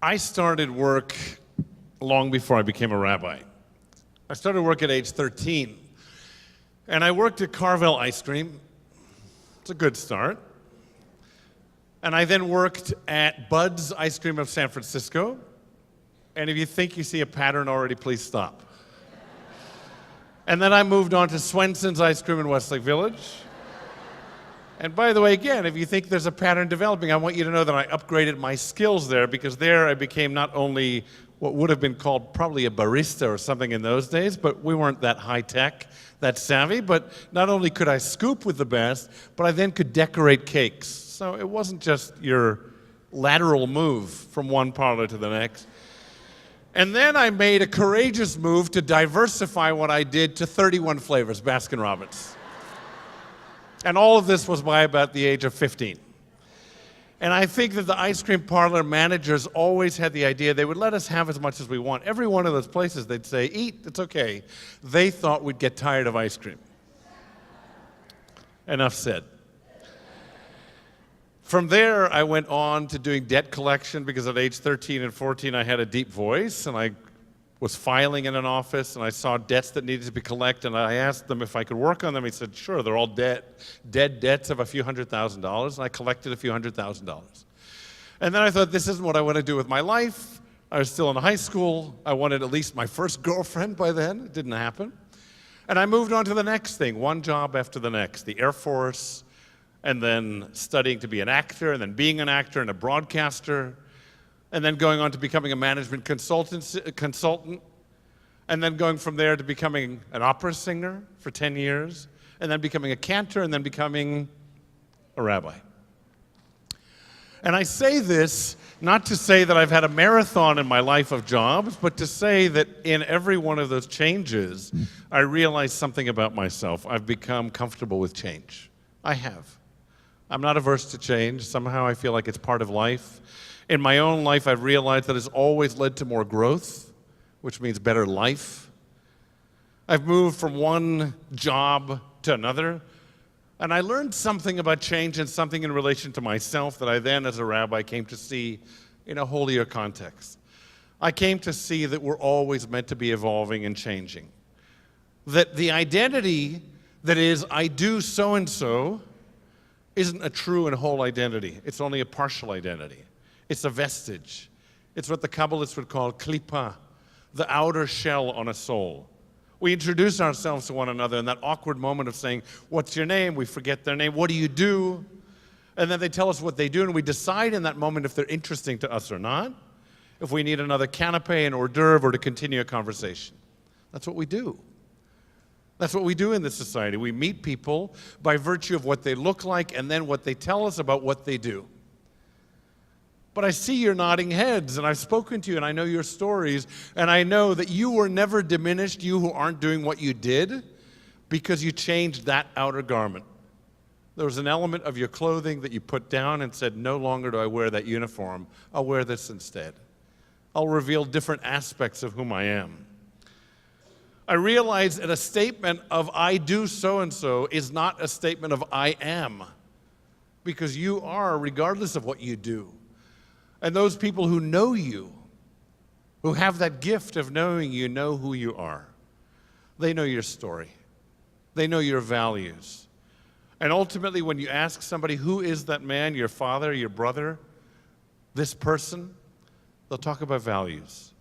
I started work long before I became a rabbi. I started work at age 13, and I worked at Carvel Ice Cream. It's a good start. And I then worked at Bud's Ice Cream of San Francisco. And if you think you see a pattern already, please stop. And then I moved on to Swenson's Ice Cream in Westlake Village. And by the way, again, if you think there's a pattern developing, I want you to know that I upgraded my skills there, because there I became not only what would have been called probably a barista or something in those days, but we weren't that high tech, that savvy, but not only could I scoop with the best, but I then could decorate cakes. So it wasn't just your lateral move from one parlor to the next. And then I made a courageous move to diversify what I did to 31 flavors, Baskin-Robbins. And all of this was by about the age of 15. And I think that the ice cream parlor managers always had the idea they would let us have as much as we want. Every one of those places, they'd say, eat, it's okay. They thought we'd get tired of ice cream. Enough said. From there, I went on to doing debt collection, because at age 13 and 14, I had a deep voice, and I was filing in an office, and I saw debts that needed to be collected, and I asked them if I could work on them. He said, sure, they're all dead debts of a few $100,000, and I collected a few $100,000. And then I thought, this isn't what I want to do with my life. I was still in high school. I wanted at least my first girlfriend by then. It didn't happen. And I moved on to the next thing, one job after the next, the Air Force, and then studying to be an actor, and then being an actor and a broadcaster, and then going on to becoming a management consultant, and then going from there to becoming an opera singer for 10 years, and then becoming a cantor, and then becoming a rabbi. And I say this not to say that I've had a marathon in my life of jobs, but to say that in every one of those changes, I realized something about myself. I've become comfortable with change. I have. I'm not averse to change. Somehow I feel like it's part of life. In my own life, I've realized that it's always led to more growth, which means better life. I've moved from one job to another, and I learned something about change and something in relation to myself that I then, as a rabbi, came to see in a holier context. I came to see that we're always meant to be evolving and changing. That the identity that is, I do so-and-so, isn't a true and whole identity. It's only a partial identity. It's a vestige. It's what the Kabbalists would call klipa, the outer shell on a soul. We introduce ourselves to one another in that awkward moment of saying, what's your name? We forget their name. What do you do? And then they tell us what they do, and we decide in that moment if they're interesting to us or not, if we need another canapé, an hors d'oeuvre, or to continue a conversation. That's what we do. That's what we do in this society. We meet people by virtue of what they look like and then what they tell us about what they do. But I see your nodding heads, and I've spoken to you, and I know your stories, and I know that you were never diminished, you who aren't doing what you did, because you changed that outer garment. There was an element of your clothing that you put down and said, no longer do I wear that uniform, I'll wear this instead. I'll reveal different aspects of whom I am. I realize that a statement of I do so-and-so is not a statement of I am, because you are regardless of what you do. And those people who know you, who have that gift of knowing you, know who you are. They know your story. They know your values. And ultimately, when you ask somebody, who is that man, your father, your brother, this person, they'll talk about values.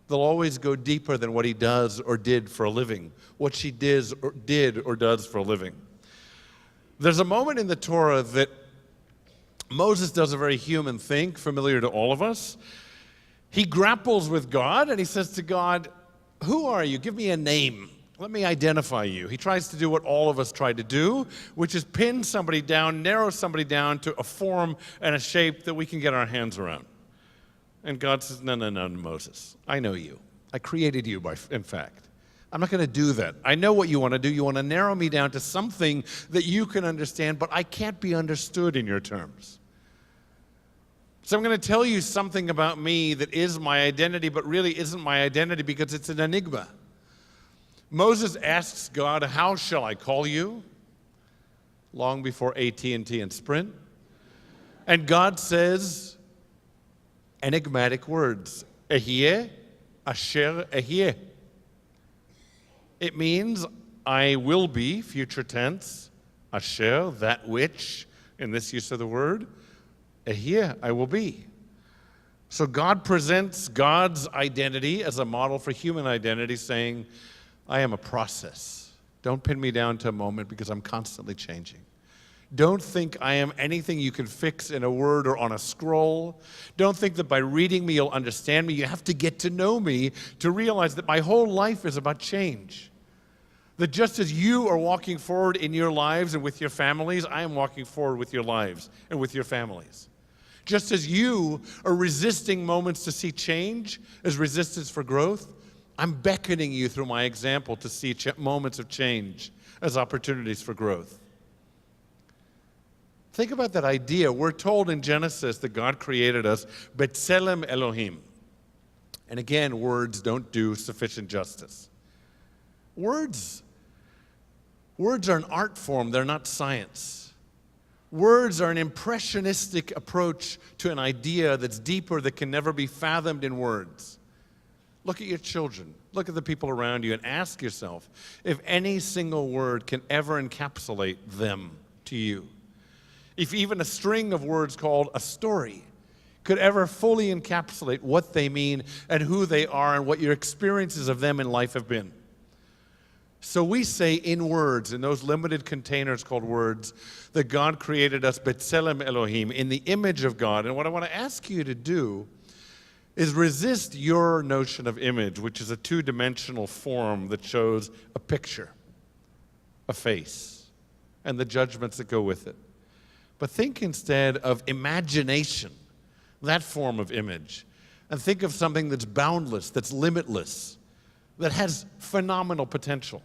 They'll always go deeper than what he does or did for a living, what she did or does for a living. There's a moment in the Torah that Moses does a very human thing, familiar to all of us. He grapples with God, and he says to God, who are you? Give me a name. Let me identify you. He tries to do what all of us try to do, which is pin somebody down, narrow somebody down to a form and a shape that we can get our hands around. And God says, no, Moses. I know you. I created you, in fact. I'm not going to do that. I know what you want to do. You want to narrow me down to something that you can understand, but I can't be understood in your terms. So I'm going to tell you something about me that is my identity, but really isn't my identity because it's an enigma. Moses asks God, how shall I call you? Long before AT&T and Sprint. And God says, enigmatic words. Ehyeh, asher ehyeh. It means I will be, future tense, asher, that which, in this use of the word, ehyeh, I will be. So God presents God's identity as a model for human identity, saying, I am a process. Don't pin me down to a moment because I'm constantly changing. Don't think I am anything you can fix in a word or on a scroll. Don't think that by reading me you'll understand me. You have to get to know me to realize that my whole life is about change. That just as you are walking forward in your lives and with your families, I am walking forward with your lives and with your families. Just as you are resisting moments to see change as resistance for growth, I'm beckoning you through my example to see moments of change as opportunities for growth. Think about that idea. We're told in Genesis that God created us, B'Tselem Elohim. And again, words don't do sufficient justice. Words are an art form, they're not science. Words are an impressionistic approach to an idea that's deeper, that can never be fathomed in words. Look at your children, look at the people around you, and ask yourself if any single word can ever encapsulate them to you. If even a string of words called a story could ever fully encapsulate what they mean and who they are and what your experiences of them in life have been. So we say in words, in those limited containers called words, that God created us B'Tselem Elohim, in the image of God. And what I want to ask you to do is resist your notion of image, which is a two-dimensional form that shows a picture, a face, and the judgments that go with it. But think instead of imagination, that form of image, and think of something that's boundless, that's limitless, that has phenomenal potential.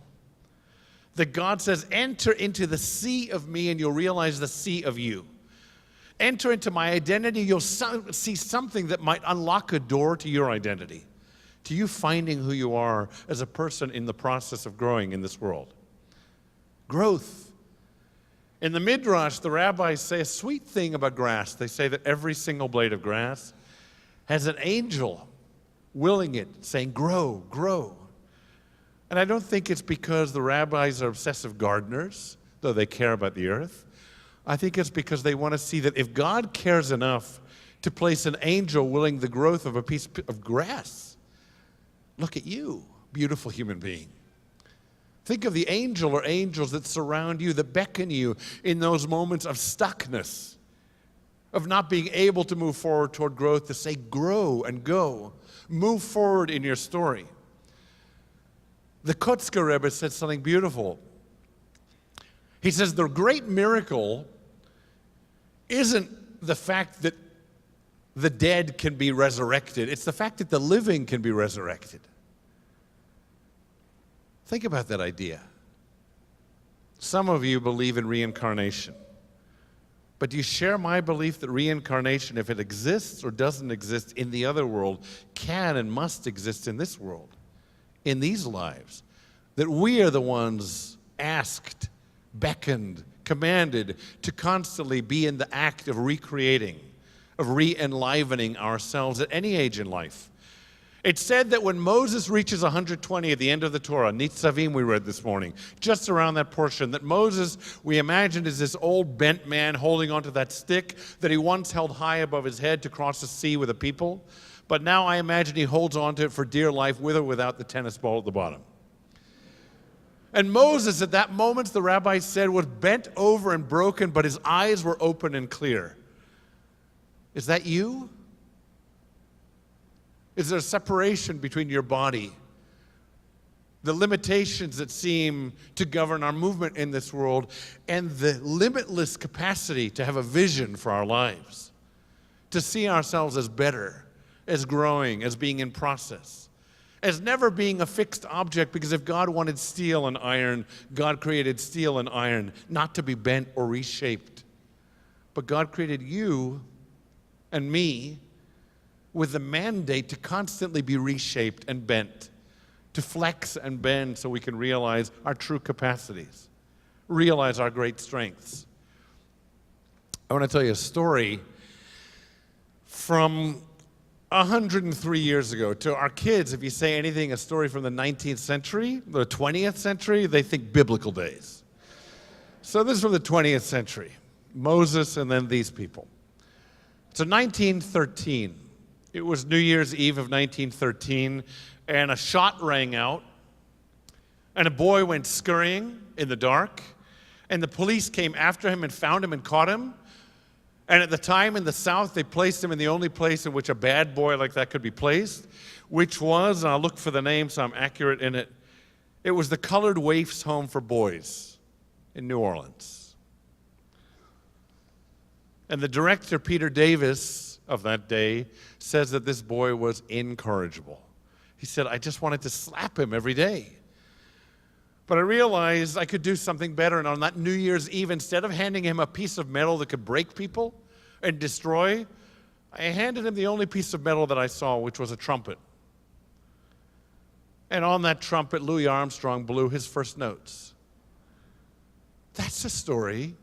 That God says, enter into the sea of me and you'll realize the sea of you. Enter into my identity, you'll see something that might unlock a door to your identity, to you finding who you are as a person in the process of growing in this world. Growth. In the Midrash, the rabbis say a sweet thing about grass. They say that every single blade of grass has an angel willing it, saying, grow, grow. And I don't think it's because the rabbis are obsessive gardeners, though they care about the earth. I think it's because they want to see that if God cares enough to place an angel willing the growth of a piece of grass, look at you, beautiful human being. Think of the angel or angels that surround you, that beckon you in those moments of stuckness, of not being able to move forward toward growth, to say, grow and go. Move forward in your story. The Kotzker Rebbe said something beautiful. He says, the great miracle isn't the fact that the dead can be resurrected. It's the fact that the living can be resurrected. Think about that idea. Some of you believe in reincarnation. But do you share my belief that reincarnation, if it exists or doesn't exist in the other world, can and must exist in this world, in these lives? That we are the ones asked, beckoned, commanded to constantly be in the act of recreating, of re-enlivening ourselves at any age in life. It's said that when Moses reaches 120 at the end of the Torah, Nitzavim we read this morning, just around that portion, that Moses, we imagined, is this old bent man holding onto that stick that he once held high above his head to cross the sea with the people. But now I imagine he holds onto it for dear life, with or without the tennis ball at the bottom. And Moses, at that moment, the rabbi said, was bent over and broken, but his eyes were open and clear. Is that you? Is there a separation between your body, the limitations that seem to govern our movement in this world, and the limitless capacity to have a vision for our lives, to see ourselves as better, as growing, as being in process, as never being a fixed object? Because if God wanted steel and iron, God created steel and iron, not to be bent or reshaped. But God created you and me with the mandate to constantly be reshaped and bent, to flex and bend so we can realize our true capacities, realize our great strengths. I want to tell you a story from 103 years ago, to our kids, if you say anything, a story from the 19th century, the 20th century, they think biblical days. So this is from the 20th century, Moses and then these people. So 1913, it was New Year's Eve of 1913, and a shot rang out, and a boy went scurrying in the dark, and the police came after him and found him and caught him. And at the time in the South, they placed him in the only place in which a bad boy like that could be placed, which was, and I'll look for the name so I'm accurate in it, it was the Colored Waifs Home for Boys in New Orleans. And the director, Peter Davis, of that day, says that this boy was incorrigible. He said, I just wanted to slap him every day. But I realized I could do something better, and on that New Year's Eve, instead of handing him a piece of metal that could break people and destroy, I handed him the only piece of metal that I saw, which was a trumpet. And on that trumpet, Louis Armstrong blew his first notes. That's a story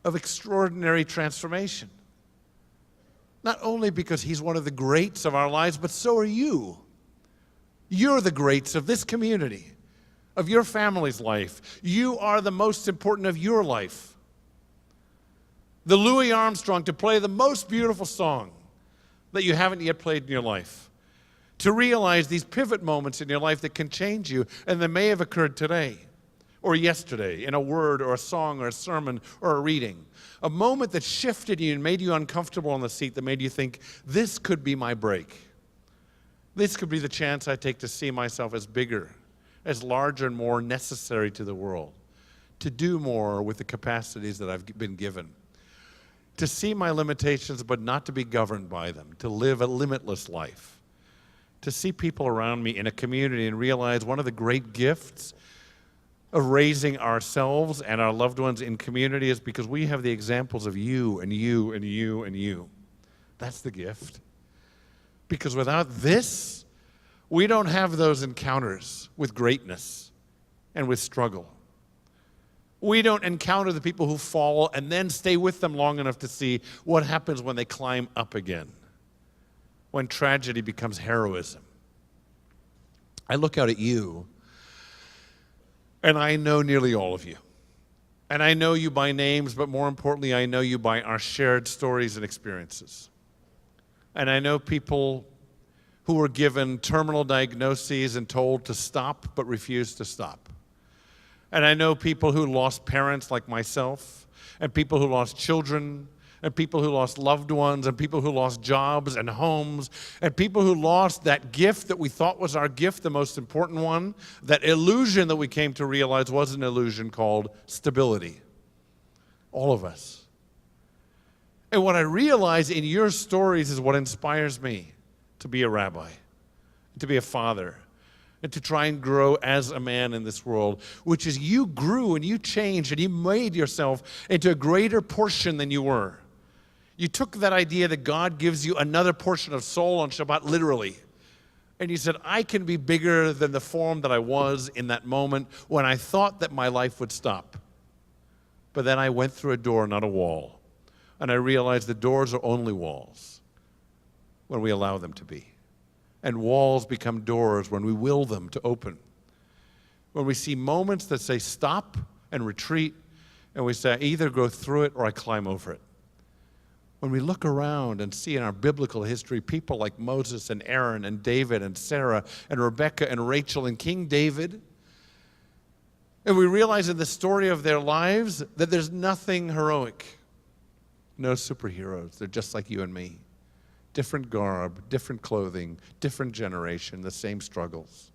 of extraordinary transformation. Not only because he's one of the greats of our lives, but so are you. You're the greats of this community, of your family's life. You are the most important of your life. The Louis Armstrong to play the most beautiful song that you haven't yet played in your life. To realize these pivot moments in your life that can change you, and that may have occurred today or yesterday in a word or a song or a sermon or a reading. A moment that shifted you and made you uncomfortable on the seat, that made you think, this could be my break. This could be the chance I take to see myself as bigger, as larger and more necessary to the world, to do more with the capacities that I've been given, to see my limitations but not to be governed by them, to live a limitless life, to see people around me in a community and realize one of the great gifts of raising ourselves and our loved ones in community is because we have the examples of you and you and you and you. That's the gift. Because without this, we don't have those encounters with greatness and with struggle. We don't encounter the people who fall and then stay with them long enough to see what happens when they climb up again, when tragedy becomes heroism. I look out at you, and I know nearly all of you. And I know you by names, but more importantly, I know you by our shared stories and experiences. And I know people who were given terminal diagnoses and told to stop, but refused to stop. And I know people who lost parents like myself, and people who lost children, and people who lost loved ones, and people who lost jobs and homes, and people who lost that gift that we thought was our gift, the most important one, that illusion that we came to realize was an illusion called stability. All of us. And what I realize in your stories is what inspires me to be a rabbi, to be a father, and to try and grow as a man in this world, which is you grew and you changed and you made yourself into a greater portion than you were. You took that idea that God gives you another portion of soul on Shabbat literally, and you said, I can be bigger than the form that I was in that moment when I thought that my life would stop. But then I went through a door, not a wall. And I realized the doors are only walls when we allow them to be. And walls become doors when we will them to open. When we see moments that say stop and retreat, and we say I either go through it or I climb over it. When we look around and see in our biblical history people like Moses and Aaron and David and Sarah and Rebecca and Rachel and King David, and we realize in the story of their lives that there's nothing heroic. No superheroes. They're just like you and me. Different garb, different clothing, different generation, the same struggles.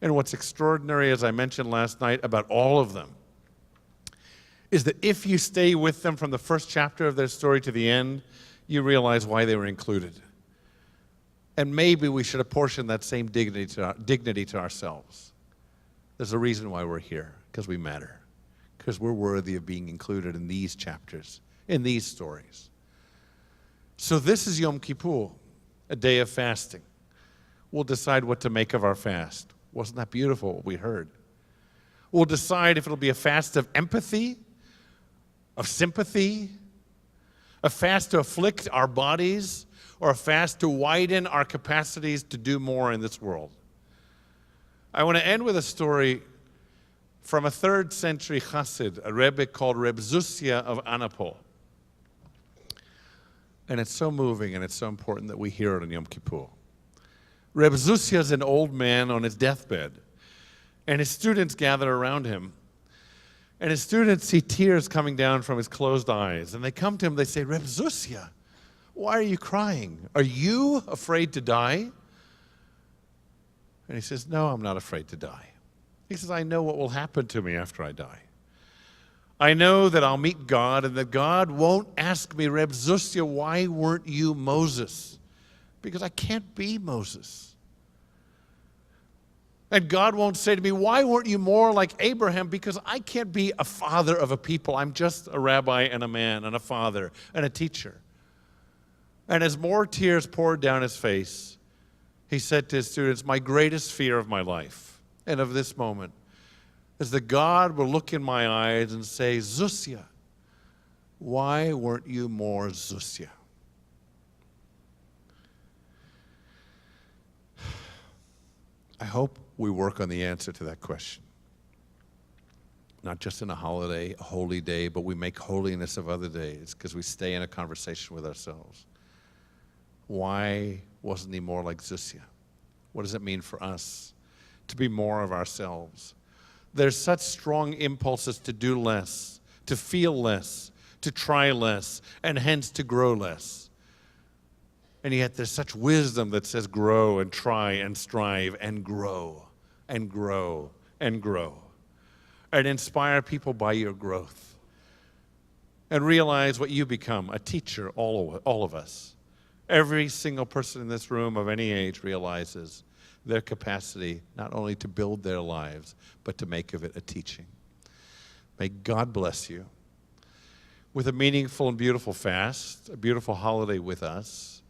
And what's extraordinary, as I mentioned last night, about all of them is that if you stay with them from the first chapter of their story to the end, you realize why they were included. And maybe we should apportion that same dignity to ourselves. There's a reason why we're here, because we matter, because we're worthy of being included in these chapters, in these stories. So this is Yom Kippur, a day of fasting. We'll decide what to make of our fast. Wasn't that beautiful what we heard? We'll decide if it'll be a fast of empathy, of sympathy, A fast to afflict our bodies, or a fast to widen our capacities to do more in this world? I want to end with a story from a 3rd century Chassid, a Rebbe called Reb Zusia of Anapol. And it's so moving and it's so important that we hear it on Yom Kippur. Reb Zusia is an old man on his deathbed, and his students gather around him. And his students see tears coming down from his closed eyes. And they come to him, they say, Reb Zusia, why are you crying? Are you afraid to die? And he says, no, I'm not afraid to die. He says, I know what will happen to me after I die. I know that I'll meet God, and that God won't ask me, Reb Zusia, why weren't you Moses? Because I can't be Moses. And God won't say to me, why weren't you more like Abraham? Because I can't be a father of a people. I'm just a rabbi and a man and a father and a teacher. And as more tears poured down his face, he said to his students, my greatest fear of my life and of this moment is that God will look in my eyes and say, Zusia, why weren't you more Zusia? I hope we work on the answer to that question. Not just in a holiday, a holy day, but we make holiness of other days because we stay in a conversation with ourselves. Why wasn't he more like Zusia? What does it mean for us to be more of ourselves? There's such strong impulses to do less, to feel less, to try less, and hence to grow less. And yet there's such wisdom that says grow and try and strive and grow and grow and grow. And inspire people by your growth. And realize what you become, a teacher, all of us. Every single person in this room of any age realizes their capacity not only to build their lives, but to make of it a teaching. May God bless you with a meaningful and beautiful fast, a beautiful holiday with us.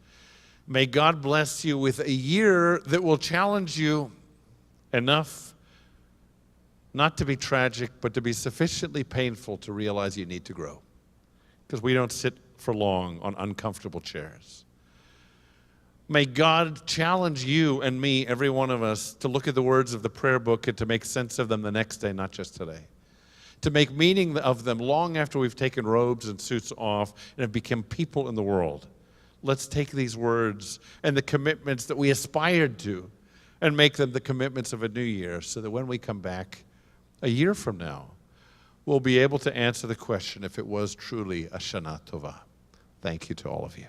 May God bless you with a year that will challenge you enough not to be tragic, but to be sufficiently painful to realize you need to grow. Because we don't sit for long on uncomfortable chairs. May God challenge you and me, every one of us, to look at the words of the prayer book and to make sense of them the next day, not just today. To make meaning of them long after we've taken robes and suits off and have become people in the world. Let's take these words and the commitments that we aspired to and make them the commitments of a new year so that when we come back a year from now, we'll be able to answer the question if it was truly a Shana Tova. Thank you to all of you.